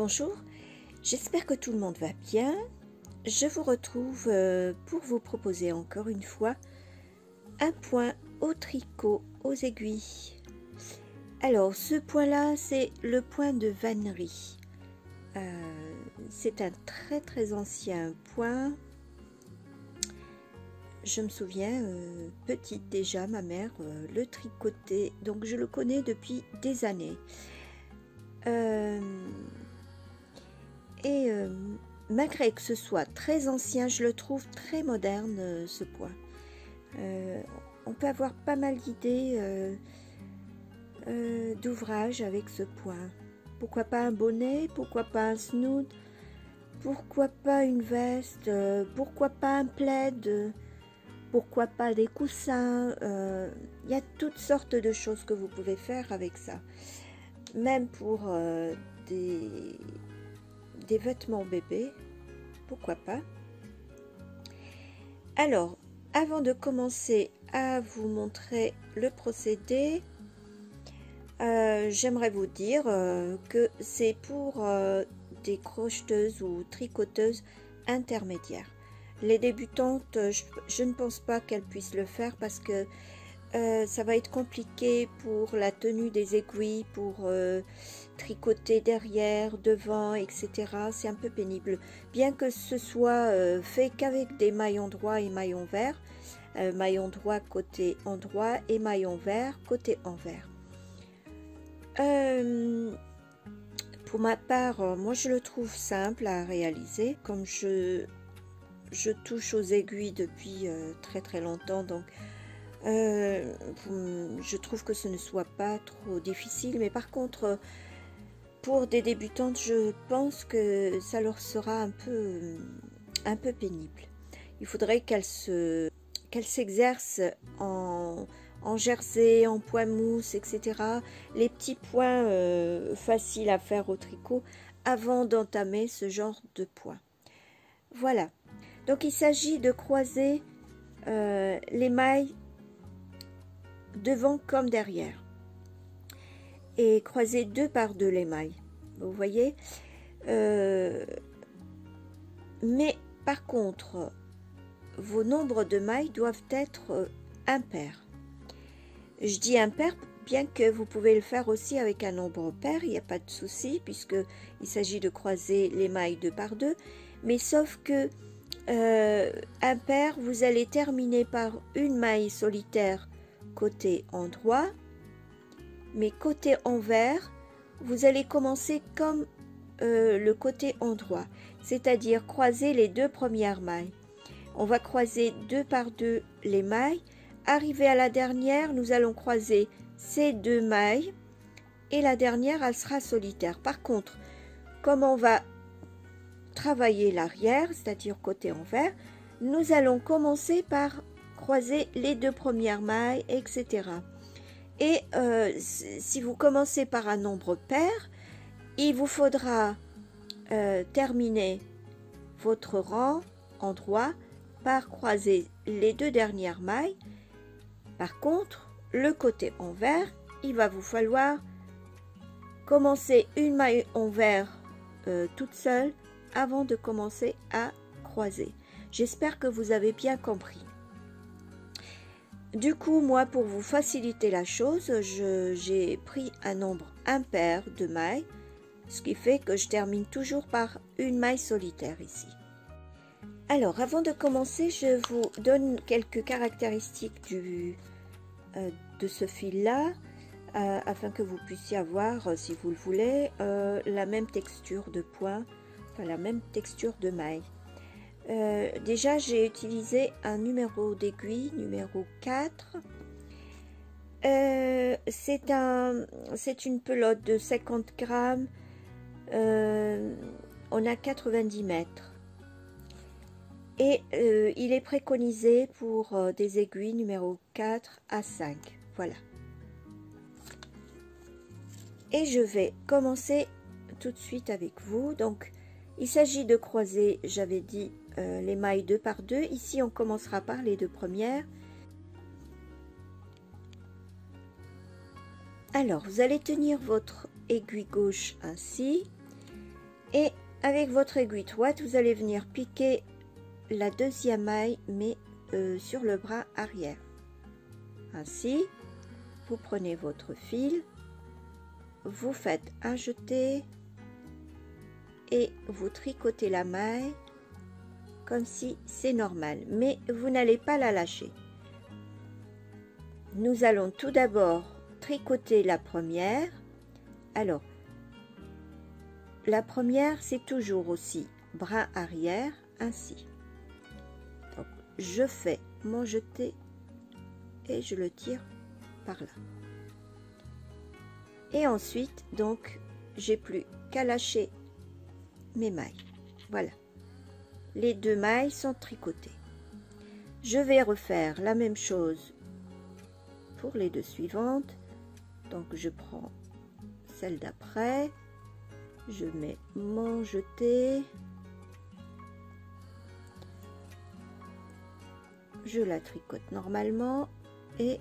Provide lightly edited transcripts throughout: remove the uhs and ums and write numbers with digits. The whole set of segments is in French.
Bonjour, j'espère que tout le monde va bien. Je vous retrouve pour vous proposer encore une fois un point au tricot aux aiguilles. Alors ce point là, c'est le point de vannerie. C'est un très ancien point. Je me souviens, petite déjà, ma mère le tricotait, donc je le connais depuis des années. Malgré que ce soit très ancien, je le trouve très moderne, ce point. On peut avoir pas mal d'idées d'ouvrages avec ce point. Pourquoi pas un bonnet, pourquoi pas un snood, pourquoi pas une veste, pourquoi pas un plaid, pourquoi pas des coussins. Il y a toutes sortes de choses que vous pouvez faire avec ça. Même pour des vêtements bébés, pourquoi pas. Alors, avant de commencer à vous montrer le procédé, j'aimerais vous dire que c'est pour des crocheteuses ou tricoteuses intermédiaires. Les débutantes, je ne pense pas qu'elles puissent le faire parce que ça va être compliqué pour la tenue des aiguilles, pour tricoter derrière, devant, etc. C'est un peu pénible. Bien que ce soit fait qu'avec des maillons droits et maillons verts, maillon droit côté endroit et maillon vert côté envers. Pour ma part, moi je le trouve simple à réaliser. Comme je touche aux aiguilles depuis très longtemps, donc je trouve que ce ne soit pas trop difficile, mais par contre pour des débutantes je pense que ça leur sera un peu pénible. Il faudrait qu'elles s'exercent en jersey, en point mousse, etc. Les petits points faciles à faire au tricot avant d'entamer ce genre de points. Voilà, donc il s'agit de croiser les mailles devant comme derrière et croiser 2 par 2 les mailles, vous voyez. Mais par contre vos nombres de mailles doivent être impairs. Je dis impair, bien que vous pouvez le faire aussi avec un nombre pair, il n'y a pas de souci puisque il s'agit de croiser les mailles 2 par 2, mais sauf que impair, vous allez terminer par une maille solitaire côté endroit, mais côté envers, vous allez commencer comme le côté endroit, c'est-à-dire croiser les 2 premières mailles. On va croiser 2 par 2 les mailles. Arrivé à la dernière, nous allons croiser ces 2 mailles et la dernière, elle sera solitaire. Par contre, comme on va travailler l'arrière, c'est-à-dire côté envers, nous allons commencer par croiser les 2 premières mailles, etc. Et si vous commencez par un nombre pair, il vous faudra terminer votre rang endroit par croiser les 2 dernières mailles. Par contre, le côté envers, il va vous falloir commencer une maille envers toute seule avant de commencer à croiser. J'espère que vous avez bien compris. Du coup, moi, pour vous faciliter la chose, j'ai pris un nombre impair de mailles, ce qui fait que je termine toujours par une maille solitaire ici. Alors, avant de commencer, je vous donne quelques caractéristiques de ce fil-là, afin que vous puissiez avoir, si vous le voulez, la même texture de point, enfin la même texture de maille. Déjà, j'ai utilisé un numéro d'aiguille, numéro 4. C'est une pelote de 50 grammes. On a 90 mètres. Et il est préconisé pour des aiguilles numéro 4 à 5. Voilà. Et je vais commencer tout de suite avec vous. Donc, il s'agit de croiser, j'avais dit, les mailles 2 par 2. Ici, on commencera par les 2 premières. Alors, vous allez tenir votre aiguille gauche ainsi. Et avec votre aiguille droite, vous allez venir piquer la deuxième maille, mais sur le bras arrière. Ainsi, vous prenez votre fil, vous faites un jeté et vous tricotez la maille comme si c'est normal, mais vous n'allez pas la lâcher. Nous allons tout d'abord tricoter la première. Alors, la première, c'est toujours aussi bras arrière, ainsi. Donc, je fais mon jeté et je le tire par là. Et ensuite, donc, j'ai plus qu'à lâcher mes mailles. Voilà. Les deux mailles sont tricotées. Je vais refaire la même chose pour les deux suivantes. Donc, je prends celle d'après. Je mets mon jeté. Je la tricote normalement et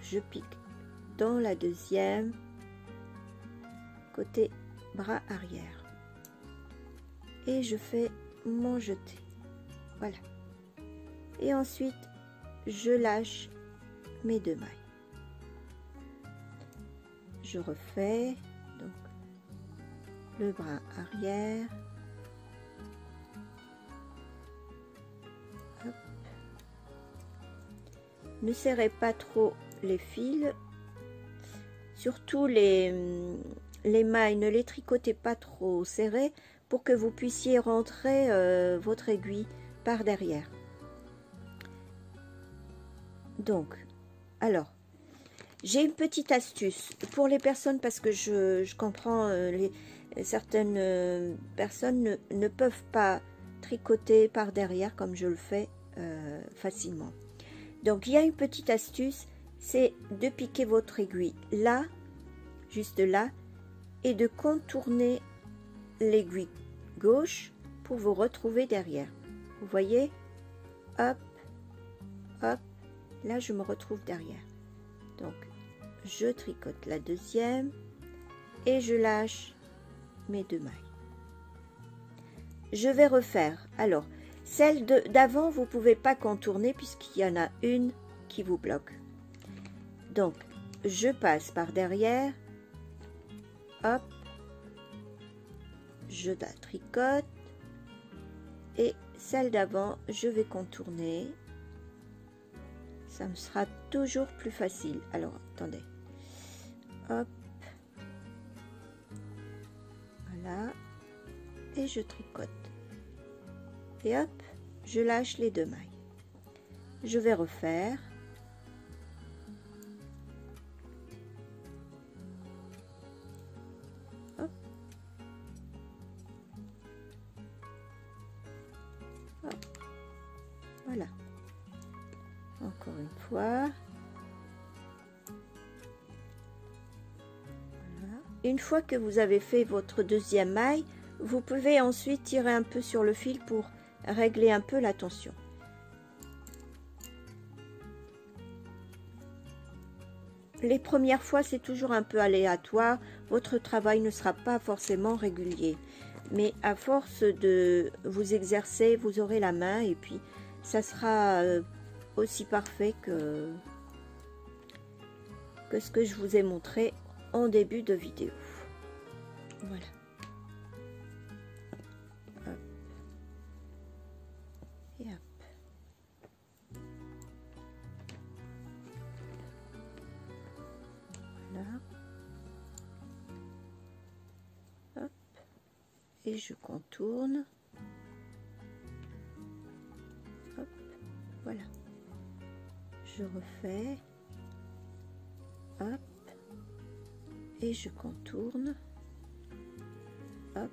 je pique dans la deuxième côté bras arrière et je fais mon jeté. Voilà. Et ensuite je lâche mes deux mailles. Je refais donc le bras arrière. Hop. Ne serrez pas trop les fils, surtout les mailles, ne les tricotez pas trop serrées pour que vous puissiez rentrer votre aiguille par derrière. Donc, alors, j'ai une petite astuce pour les personnes, parce que je comprends, certaines personnes ne peuvent pas tricoter par derrière comme je le fais facilement. Donc, il y a une petite astuce, c'est de piquer votre aiguille là, juste là, et de contourner l'aiguille gauche pour vous retrouver derrière. Vous voyez? Hop, hop, là je me retrouve derrière. Donc, je tricote la deuxième et je lâche mes deux mailles. Je vais refaire. Alors, celle d'avant, vous ne pouvez pas contourner puisqu'il y en a une qui vous bloque. Donc, je passe par derrière. Hop. Je la tricote. Et celle d'avant, je vais contourner. Ça me sera toujours plus facile. Alors, attendez. Hop. Voilà. Et je tricote. Et hop, je lâche les deux mailles. Je vais refaire. Hop. Hop. Voilà. Encore une fois. Voilà. Une fois que vous avez fait votre deuxième maille, vous pouvez ensuite tirer un peu sur le fil pour régler un peu la tension. Les premières fois, c'est toujours un peu aléatoire. Votre travail ne sera pas forcément régulier. Mais à force de vous exercer, vous aurez la main et puis ça sera aussi parfait que ce que je vous ai montré en début de vidéo. Voilà. Hop. Et hop. Voilà. Hop. Et je contourne. Hop. Voilà. Je refais. Hop. Et je contourne. Hop.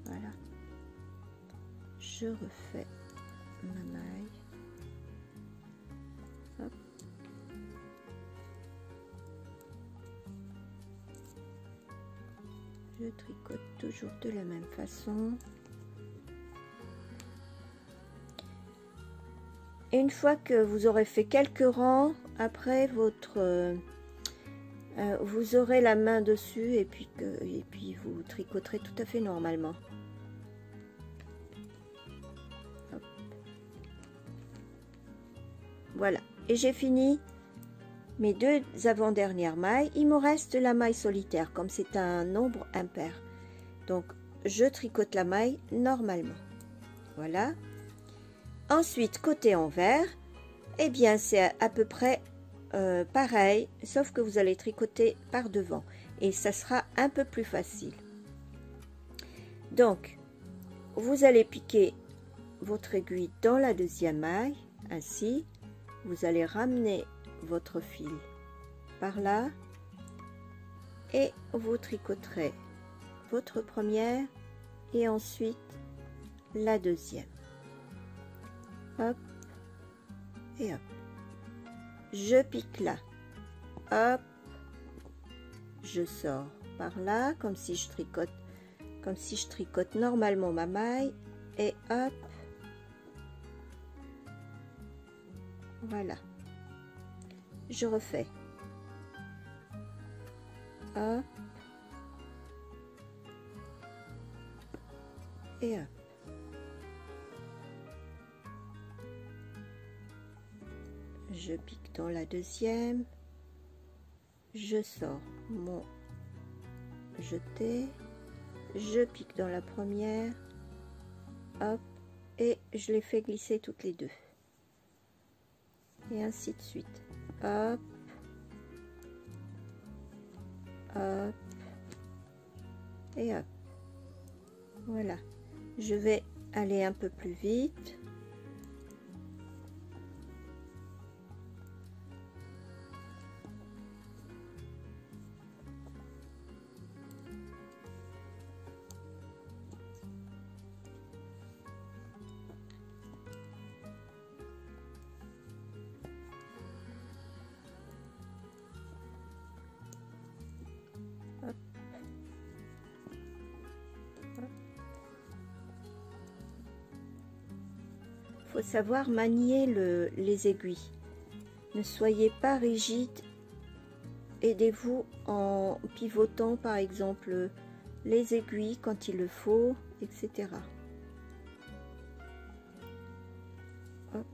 Voilà. Je refais ma maille. Hop. Je tricote toujours de la même façon. Et une fois que vous aurez fait quelques rangs, après votre vous aurez la main dessus et puis vous tricoterez tout à fait normalement. Hop. Voilà, et j'ai fini mes deux avant-dernières mailles. Il me reste la maille solitaire, comme c'est un nombre impair. Donc, je tricote la maille normalement. Voilà. Ensuite, côté envers, eh bien, c'est à peu près pareil, sauf que vous allez tricoter par devant. Et ça sera un peu plus facile. Donc, vous allez piquer votre aiguille dans la deuxième maille, ainsi. Vous allez ramener votre fil par là et vous tricoterez votre première et ensuite la deuxième. Hop et hop. Je pique là. Hop. Je sors par là comme si je tricote normalement ma maille et hop. Voilà. Je refais. Hop. Et hop. Je pique dans la deuxième. Je sors mon jeté. Je pique dans la première. Hop. Et je les fais glisser toutes les deux. Et ainsi de suite. Hop, hop, et hop. Voilà. Je vais aller un peu plus vite. Faut savoir manier les aiguilles. Ne soyez pas rigide. Aidez-vous en pivotant par exemple les aiguilles quand il le faut, etc. Hop.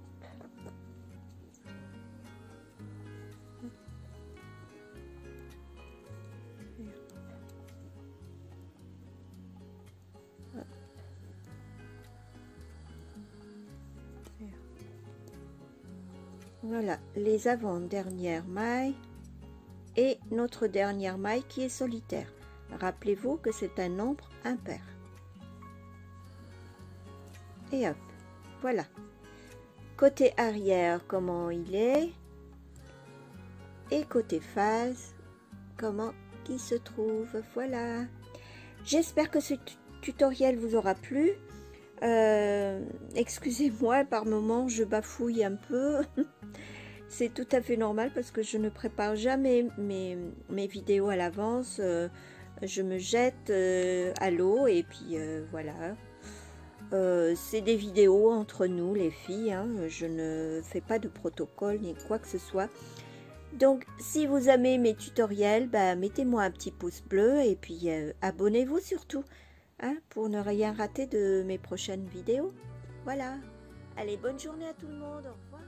Voilà les avant-dernières mailles et notre dernière maille qui est solitaire. Rappelez-vous que c'est un nombre impair. Et hop, voilà. Côté arrière, comment il est. Et côté face, comment il se trouve. Voilà. J'espère que ce tutoriel vous aura plu. Excusez-moi, par moment je bafouille un peu. C'est tout à fait normal parce que je ne prépare jamais mes vidéos à l'avance. Je me jette à l'eau et puis voilà. C'est des vidéos entre nous les filles, hein. Je ne fais pas de protocole ni quoi que ce soit. Donc si vous aimez mes tutoriels, bah, mettez-moi un petit pouce bleu et puis abonnez-vous surtout, hein, pour ne rien rater de mes prochaines vidéos. Voilà. Allez, bonne journée à tout le monde. Au revoir.